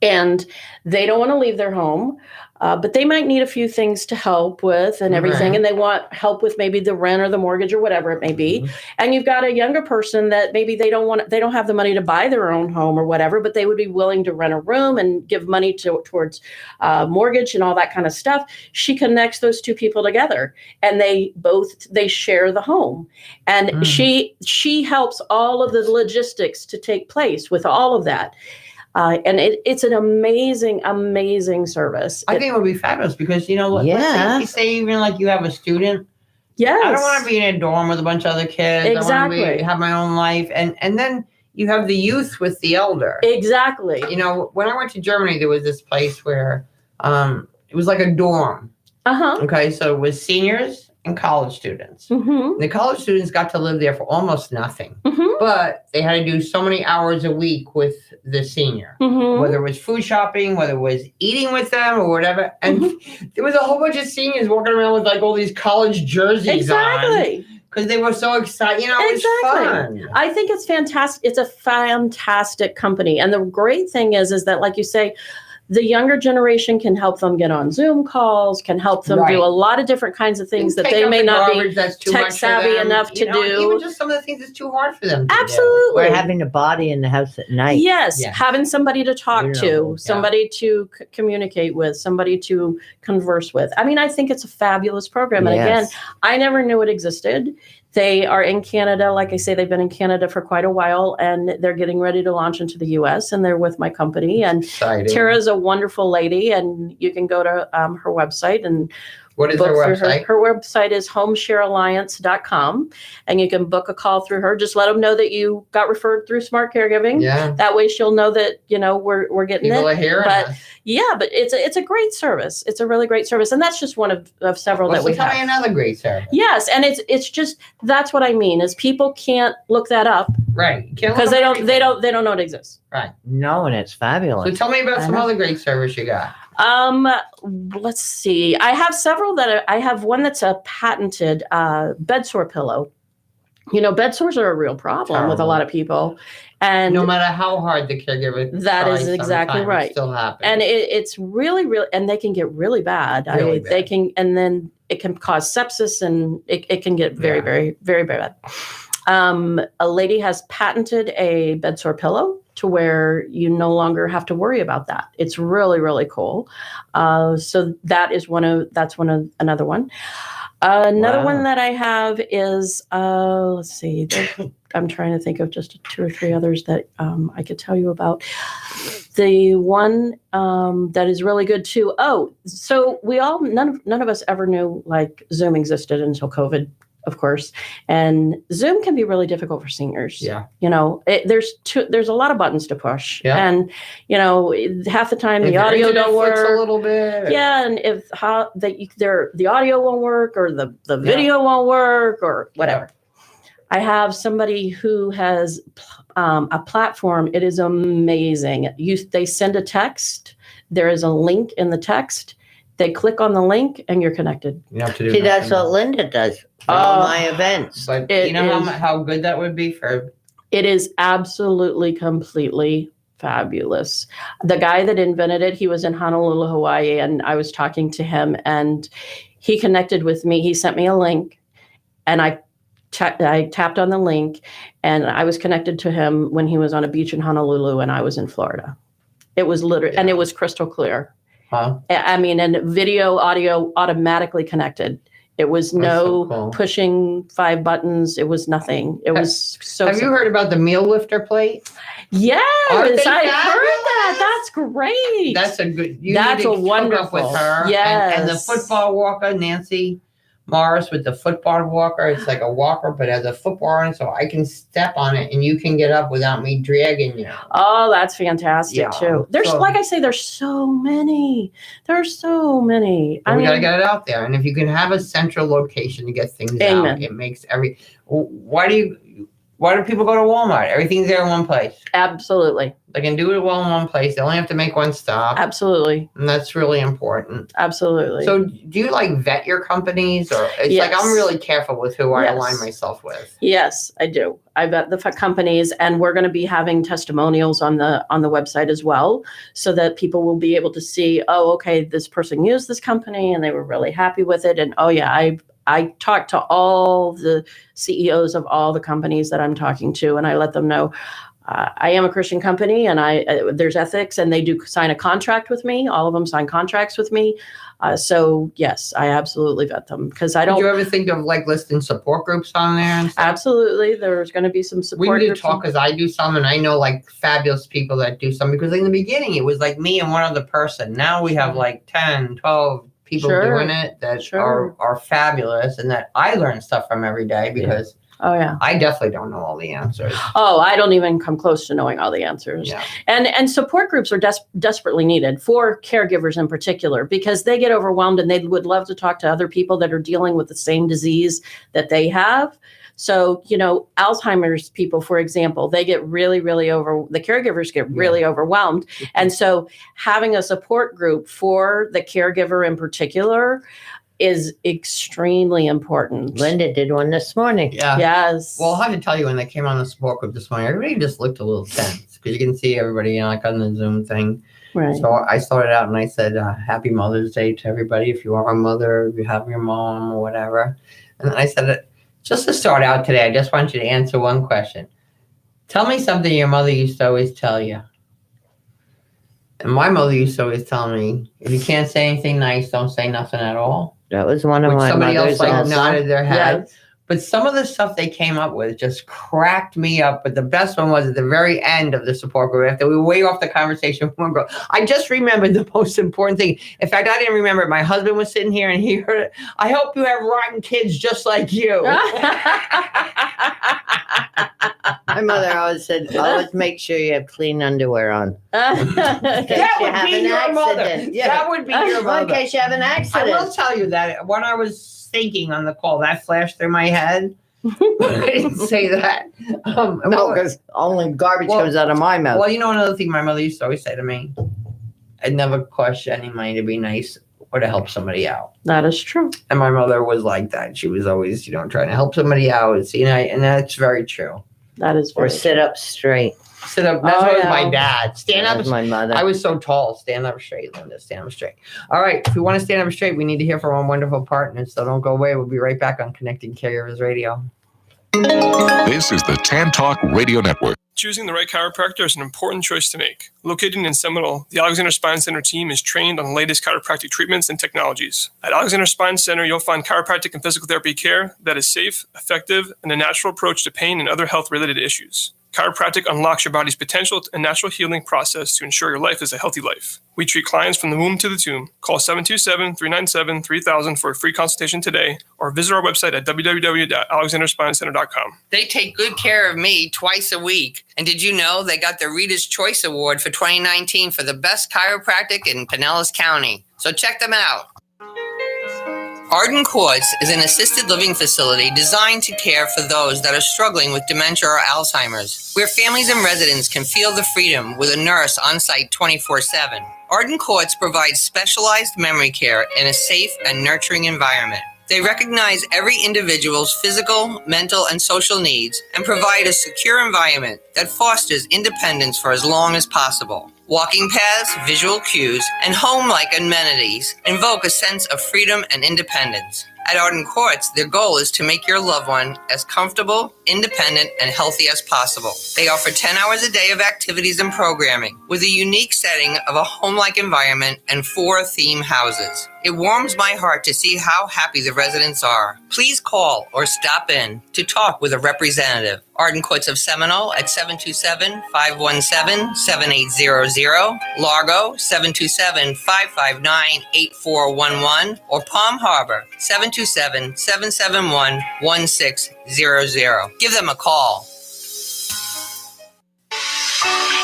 and they don't want to leave their home, but they might need a few things to help with and everything, and they want help with maybe the rent or the mortgage or whatever it may be. And you've got a younger person that maybe they don't have the money to buy their own home or whatever, but they would be willing to rent a room and give money towards mortgage and all that kind of stuff. She connects those two people together, and they share the home, and she helps all of the logistics to take place with all of that. And it's an amazing, amazing service. I think it would be fabulous because, let's say even like you have a student. Yes. I don't want to be in a dorm with a bunch of other kids. Exactly. I want to have my own life. And then you have the youth with the elder. Exactly. When I went to Germany, there was this place where it was like a dorm. Okay, so it was seniors and college students. The college students got to live there for almost nothing. But they had to do so many hours a week with the senior, whether it was food shopping, whether it was eating with them or whatever. And there was a whole bunch of seniors walking around with like all these college jerseys on. Because they were so excited. It was fun. I think it's fantastic. It's a fantastic company. And the great thing is that, like you say, the younger generation can help them get on Zoom calls, can help them do a lot of different kinds of things that they may not be tech savvy enough to do. Even just some of the things that's too hard for them to Absolutely. Or having a body in the house at night. Yes. Having somebody to talk to, somebody to communicate with, somebody to converse with. I mean, I think it's a fabulous program. And again, I never knew it existed. They are in Canada. Like I say, they've been in Canada for quite a while, and they're getting ready to launch into the U.S., and they're with my company. And Tara's a wonderful lady, and you can go to her website and what is her website? Her website is homesharealliance.com, and you can book a call through her. Just let them know that you got referred through Smart Caregiving. Yeah. That way she'll know that, we're getting people it. Are hearing but us. Yeah, but it's a great service. It's a really great service. And that's just one of several that we have. Tell me another great service. Yes. And it's just, that's what I mean is people can't look that up. Right. Because they don't know it exists. Right. No, and it's fabulous. So tell me about some other great service you got. Let's see. I have several I have one that's a patented bed sore pillow. Bed sores are a real problem with a lot of people. And no matter how hard the caregiver that is exactly right. It still happens. And it's really, really, and they can get really bad. Really bad. They can, and then it can cause sepsis, and it can get very, very, very bad. A lady has patented a bed sore pillow to where you no longer have to worry about that. It's really, really cool. So that's another one. Another one that I have is, let's see, I'm trying to think of just 2 or 3 others that I could tell you about. The one that is really good too. Oh, so none of us ever knew like Zoom existed until COVID, of course. And Zoom can be really difficult for seniors. Yeah. There's a lot of buttons to push. Yeah. And, half the time the audio don't work. A little bit. Yeah. And if the audio won't work or the video won't work or whatever. I have somebody who has a platform. It is amazing. They send a text. There is a link in the text. They click on the link and you're connected. You have to do See, that's what Linda does for all my events. But how good that would be for? It is absolutely, completely fabulous. The guy that invented it, he was in Honolulu, Hawaii, and I was talking to him, and he connected with me. He sent me a link, and I tapped on the link, and I was connected to him when he was on a beach in Honolulu, and I was in Florida. It was literally, and it was crystal clear. Huh? I mean, and video, audio automatically connected. It was That's no so cool. pushing 5 buttons. It was nothing. It was so Have you simple. heard about the meal lifter plate? Yes, Aren't they I heard fabulous? that. That's great. That's a good. You That's need to a hook wonderful. up with her. Yes. And the football walker, Nancy Morris, with the football walker. It's like a walker, but has a football on it, so I can step on it and you can get up without me dragging you. Oh, that's fantastic Yeah. too. There's, So- like I say, there's so many. There's so many. We got to get it out there, and if you can have a central location to get things Amen. out, it makes Why do people go to Walmart? Everything's there in one place. Absolutely. They can do it well in one place. They only have to make one stop. Absolutely. And that's really important. Absolutely. So do you like vet your companies, or it's Yes. like I'm really careful with who I Yes. align myself with? Yes, I do. I vet the companies, and we're going to be having testimonials on the website as well, so that people will be able to see, oh, okay, this person used this company and they were really happy with it, and oh yeah, I talk to all the CEOs of all the companies that I'm talking to, and I let them know I am a Christian company, and there's ethics, and they do sign a contract with me. All of them sign contracts with me. So yes, I absolutely vet them, because I don't. Did you ever think of like listing support groups on there? And stuff? Absolutely, there's going to be some support. We need to groups. talk, because I do some, and I know like fabulous people that do some, because in the beginning it was like me and one other person. Now we have like 10, 12 people Sure. doing it that Sure. are fabulous, and that I learn stuff from every day, because Oh yeah. I definitely don't know all the answers. Oh, I don't even come close to knowing all the answers. Yeah. And support groups are desperately needed for caregivers in particular, because they get overwhelmed and they would love to talk to other people that are dealing with the same disease that they have. So, Alzheimer's people, for example, they get really, really the caregivers get really overwhelmed. And so having a support group for the caregiver in particular is extremely important. Linda did one this morning. Yeah. Yes. Well, I'll have to tell you, when they came on the support group this morning, everybody just looked a little tense, because you can see everybody, like on the Zoom thing. Right. So I started out and I said, Happy Mother's Day to everybody. If you are a mother, if you have your mom or whatever. And then I said, just to start out today, I just want you to answer one question. Tell me something your mother used to always tell you. And my mother used to always tell me, if you can't say anything nice, don't say nothing at all. That was one of Which my somebody mother's else also. nodded their head. Yes. But some of the stuff they came up with just cracked me up. But the best one was at the very end of the support group, after we were way off the conversation. One girl, I just remembered the most important thing. In fact, I didn't remember it. My husband was sitting here and he heard it. I hope you have rotten kids just like you. My mother always said, always make sure you have clean underwear on. That you would have be an your mother. accident. That would be your In mother. case you have an I accident. will tell you that when I was thinking on the call, that flashed through my head. I didn't say that. No, because only garbage comes out of my mouth. Well, another thing my mother used to always say to me, it never cost you any money to be nice or to help somebody out. That is true. And my mother was like that. She was always, trying to help somebody out. And that's very true. That is Or very sit up straight. Sit up. That's Oh, what was yeah. my dad. Stand That up. was my mother. I was so tall. Stand up straight, Linda. Stand up straight. All right. If we want to stand up straight, we need to hear from our wonderful partners. So don't go away. We'll be right back on Connecting Caregivers Radio. This is the Tan Talk Radio Network. Choosing the right chiropractor is an important choice to make. Located in Seminole, the Alexander Spine Center team is trained on the latest chiropractic treatments and technologies. At Alexander Spine Center, you'll find chiropractic and physical therapy care that is safe, effective, and a natural approach to pain and other health-related issues. Chiropractic unlocks your body's potential and natural healing process to ensure your life is a healthy life. We treat clients from the womb to the tomb. Call 727-397-3000 for a free consultation today, or visit our website at www.alexanderspinecenter.com. They take good care of me twice a week. And did you know they got the Reader's Choice Award for 2019 for the best chiropractic in Pinellas County? So check them out. Arden Courts is an assisted living facility designed to care for those that are struggling with dementia or Alzheimer's, where families and residents can feel the freedom with a nurse on site 24/7. Arden Courts provides specialized memory care in a safe and nurturing environment. They recognize every individual's physical, mental, and social needs and provide a secure environment that fosters independence for as long as possible. Walking paths, visual cues, and home-like amenities invoke a sense of freedom and independence. At Arden Courts, their goal is to make your loved one as comfortable, independent, and healthy as possible. They offer 10 hours a day of activities and programming with a unique setting of a home-like environment and 4 theme houses. It warms my heart to see how happy the residents are. Please call or stop in to talk with a representative. Arden Courts of Seminole at 727-517-7800, Largo 727-559-8411, or Palm Harbor 727-771-1600. Give them a call.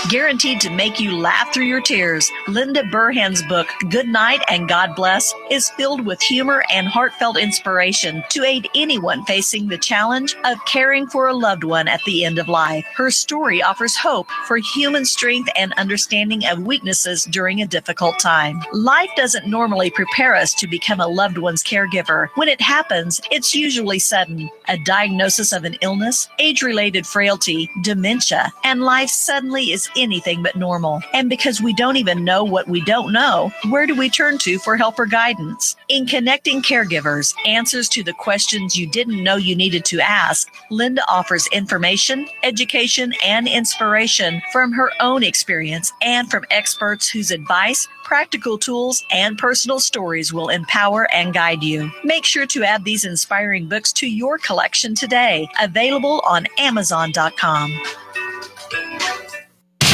Guaranteed to make you laugh through your tears, Linda Burhan's book, Good Night and God Bless, is filled with humor and heartfelt inspiration to aid anyone facing the challenge of caring for a loved one at the end of life. Her story offers hope for human strength and understanding of weaknesses during a difficult time. Life doesn't normally prepare us to become a loved one's caregiver. When it happens, it's usually sudden. A diagnosis of an illness, age-related frailty, dementia, and life suddenly is anything but normal. And because we don't even know what we don't know, where do we turn to for help or guidance? In Connecting Caregivers, Answers to the Questions You Didn't Know You Needed to Ask, Linda offers information, education, and inspiration from her own experience and from experts whose advice, practical tools, and personal stories will empower and guide you. Make sure to add these inspiring books to your collection today. Available on Amazon.com.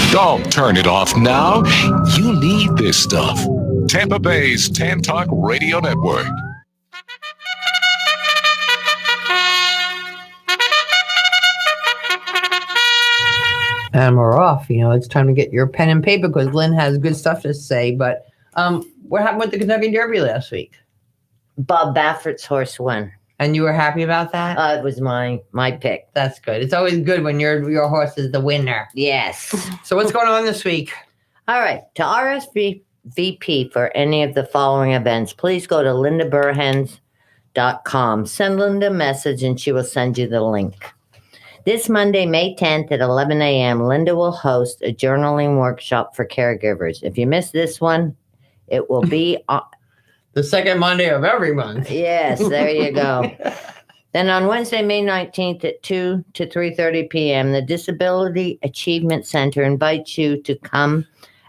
Don't turn it off now. You need this stuff. Tampa Bay's Tan Talk Radio Network. And we're off. It's time to get your pen and paper because Lynn has good stuff to say. But what happened with the Kentucky Derby last week? Bob Baffert's horse won. And you were happy about that? It was my pick. That's good. It's always good when your horse is the winner. Yes. So what's going on this week? All right. To RSVP for any of the following events, please go to lindaburhans.com. Send Linda a message and she will send you the link. This Monday, May 10th at 11 a.m., Linda will host a journaling workshop for caregivers. If you miss this one, it will be on the second Monday of every month. Yes, there you go. Then on Wednesday, May 19th at 2 to 3:30 p.m., the Disability Achievement Center invites you to come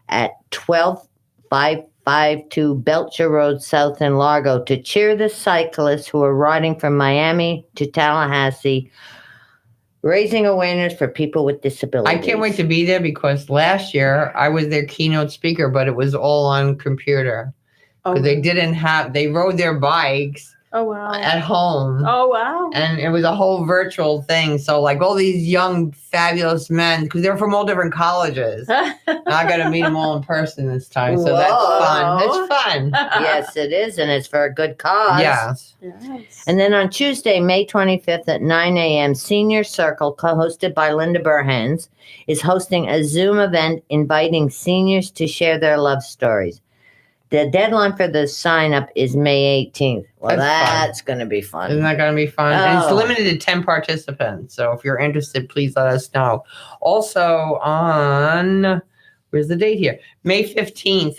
at 12552 Belcher Road South in Largo to cheer the cyclists who are riding from Miami to Tallahassee, raising awareness for people with disabilities. I can't wait to be there because last year I was their keynote speaker, but it was all on computer. Because they rode their bikes at home. Oh, wow. And it was a whole virtual thing. So like all these young, fabulous men, because they're from all different colleges. I got to meet them all in person this time. So that's fun. It's fun. Yes, it is. And it's for a good cause. Yes. And then on Tuesday, May 25th at 9 a.m., Senior Circle, co-hosted by Linda Burhans, is hosting a Zoom event inviting seniors to share their love stories. The deadline for the sign-up is May 18th. Well, that's going to be fun. Isn't that going to be fun? And it's limited to 10 participants. So if you're interested, please let us know. Also on, where's the date here? May 15th,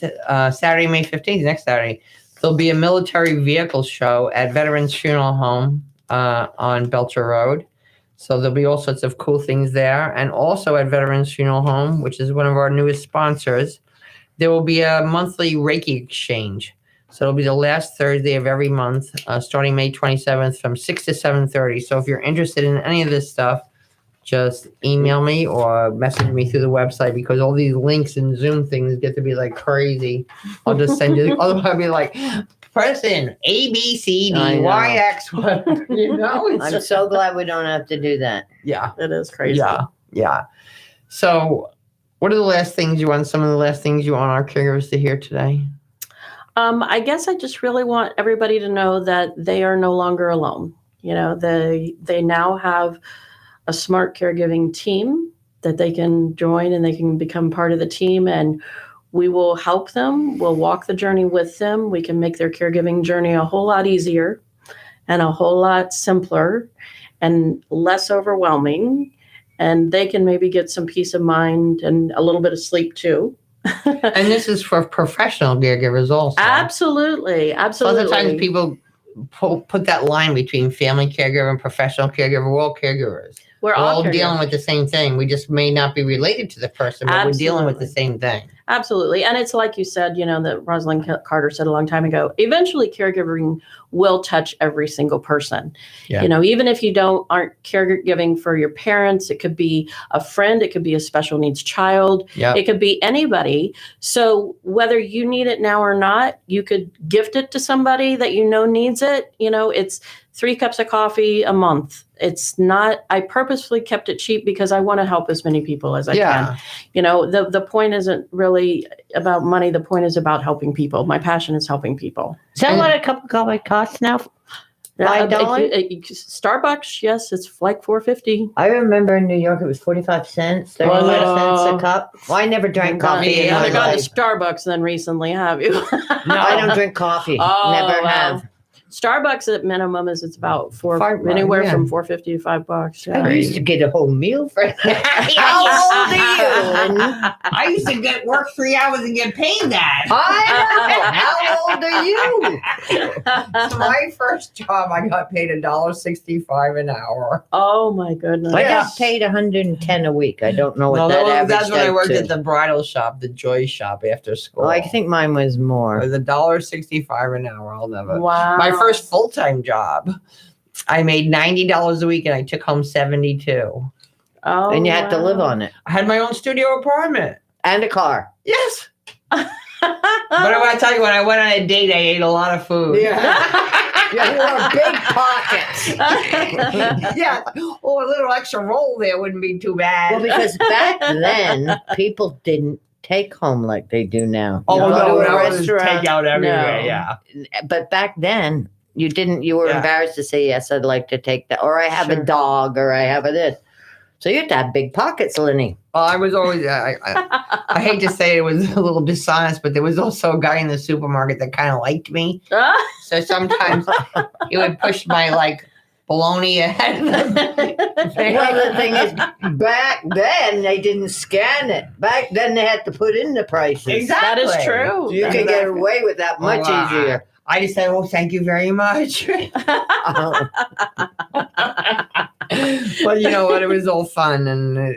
Saturday, May 15th, next Saturday, there'll be a military vehicle show at Veterans Funeral Home on Belcher Road. So there'll be all sorts of cool things there. And also at Veterans Funeral Home, which is one of our newest sponsors, there will be a monthly Reiki exchange. So it'll be the last Thursday of every month, starting May 27th from 6 to 7:30. So if you're interested in any of this stuff, just email me or message me through the website because all these links and Zoom things get to be like crazy. I'll just send you, otherwise I'll be like, press in A, B, C, D, Y, X, whatever, I'm so glad we don't have to do that. Yeah. It is crazy. Yeah. So what are the last things you want, some of the last things you want our caregivers to hear today? I guess I just really want everybody to know that they are no longer alone. They now have a smart caregiving team that they can join and they can become part of the team, and we will help them. We'll walk the journey with them. We can make their caregiving journey a whole lot easier and a whole lot simpler and less overwhelming. And they can maybe get some peace of mind and a little bit of sleep too. And this is for professional caregivers also. Absolutely. Other times people put that line between family caregiver and professional caregiver. We're all caregivers. We're all caregivers. dealing with the same thing. We just may not be related to the person, but we're dealing with the Absolutely. same thing. Absolutely. And it's like you said, that Rosalind Carter said a long time ago, eventually caregiving will touch every single person. Yeah. Even if you aren't caregiving for your parents, it could be a friend, it could be a special needs child, Yep. it could be anybody. So whether you need it now or not, you could gift it to somebody that needs it. It's 3 cups of coffee a month. It's not, I purposefully kept it cheap because I want to help as many people as I can. The point isn't really about money. The point is about helping people. My passion is helping people. Is that what a cup of coffee costs now? $5? Starbucks, yes, it's like $4.50. I remember in New York it was 45 cents, 35 cents a cup. Well, I never drank coffee. You in my haven't gone to life. Starbucks then recently, have you? No, I don't drink coffee. Never have. Starbucks at minimum is about $5, yeah. from $4.50 to $5. Yeah. I used to get a whole meal for that. How old are you? I used to work 3 hours and get paid that. How old are you? So my first job, I got paid $1.65 an hour. Oh my goodness! I got paid $110 a week. I don't know what that averaged that's when I worked out to. at the bridal shop, the Joy Shop, after school. Oh, I think mine was more. It was $1.65 an hour. I'll never. Wow. My first full-time job, I made $90 a week, and I took home $72. Oh, And you had to live on it. I had my own studio apartment and a car. Yes. But I want to tell you, when I went on a date, I ate a lot of food. Yeah. You wore big pockets. Yeah. Oh, a little extra roll there wouldn't be too bad. Well, because back then, people didn't take home like they do now. Oh, You go no, to a I was restaurant. take out everywhere, No. yeah. But back then, you were embarrassed to say, yes, I'd like to take that. Or I have a dog, or I have a this. So you had to have big pockets, Lenny. Well, I was always, I hate to say it was a little dishonest, but there was also a guy in the supermarket that kind of liked me. So sometimes he would push my, bologna ahead of them. Well, the thing is, back then, they didn't scan it. Back then, they had to put in the prices. Exactly. That is true. So you could get away with that much easier. I just said, well, thank you very much. But you know what? It was all fun. And,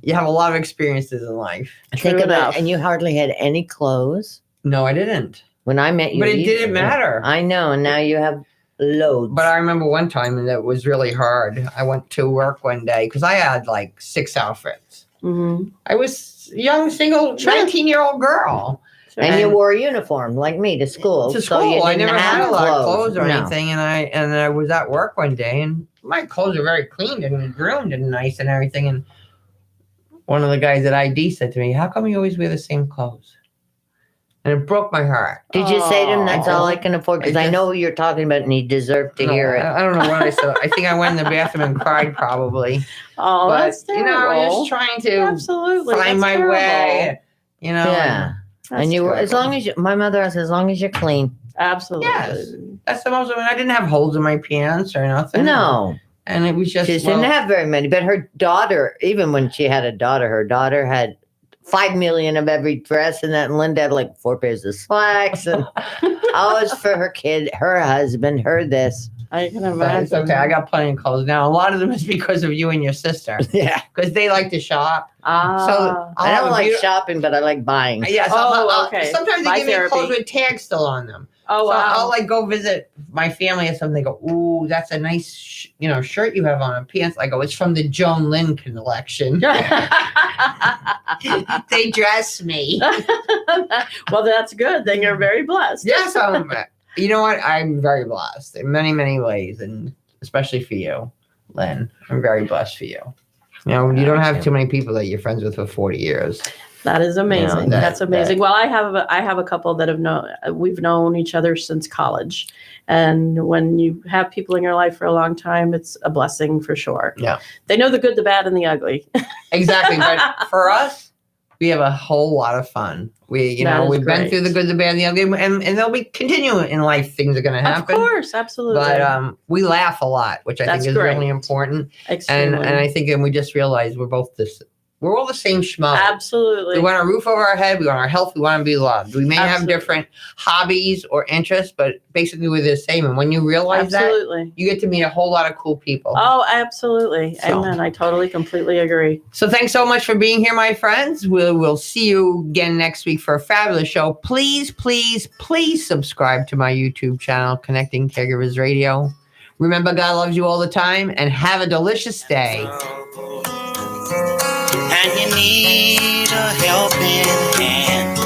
you have a lot of experiences in life. Think about it. And you hardly had any clothes. No, I didn't. When I met you. But it didn't matter. I know. And now you have loads. But I remember one time, and it was really hard. I went to work one day because I had 6 outfits. Mm-hmm. I was a young, single, 19-year-old girl. And you wore a uniform like me to school. To So school. you I didn't never have had a lot of clothes or No. anything. And I was at work one day, and my clothes are very clean and groomed and nice and everything. And one of the guys at ID said to me, how come you always wear the same clothes? And it broke my heart. Did you say to him, that's all I can afford? Because I know who you're talking about, and he deserved to hear it. I don't know what I said. I think I went in the bathroom and cried probably. Oh, But, that's terrible. just trying to Absolutely. find That's my terrible. way. Yeah. And you were, as long as my mother asked, as long as you're clean. Absolutely. Yes. That's the most. I didn't have holes in my pants or nothing. No. And it was just. She didn't have very many. But her daughter, even when she had a daughter, her daughter had 5 million of every dress and that. And Linda had 4 pairs of slacks and always for her kid, her husband, her this. I can But imagine. it's okay. I got plenty of clothes now. A lot of them is because of you and your sister. Yeah. Because they like to shop. So I don't like shopping, but I like buying. Yes. Okay. Sometimes they Buy give me therapy. clothes with tags still on them. Oh, So wow. I'll go visit my family or something. They go, ooh, that's a nice, shirt you have on. And pants. I go, it's from the Joan Lynn collection. They dress me. Well, that's good. Then you're very blessed. Yes, you know what? I'm very blessed in many, many ways, and especially for you, Lynn. I'm very blessed for you. You don't have too many people that you're friends with for 40 years. That is amazing. That's amazing. that- Well, I have a couple that we've known each other since college. And when you have people in your life for a long time, it's a blessing for sure. Yeah. They know the good, the bad, and the ugly. Exactly. But for us, we have a whole lot of fun. We've That is been great. through the good, the bad, and the ugly, and there'll be continuing in life. Things are going to happen. Of course, absolutely. But we laugh a lot, which I That's think is great. really important. Extremely. And I think, and we just realized we're both We're all the same schmo. Absolutely. We want a roof over our head. We want our health. We want to be loved. We may have different hobbies or interests, but basically we're the same. And when you realize that, you get to meet a whole lot of cool people. Oh, absolutely. Amen. I totally, completely agree. So thanks so much for being here, my friends. We'll see you again next week for a fabulous show. Please, please, please subscribe to my YouTube channel, Connecting Caregivers Radio. Remember, God loves you all the time, and have a delicious day. And you need a helping hand.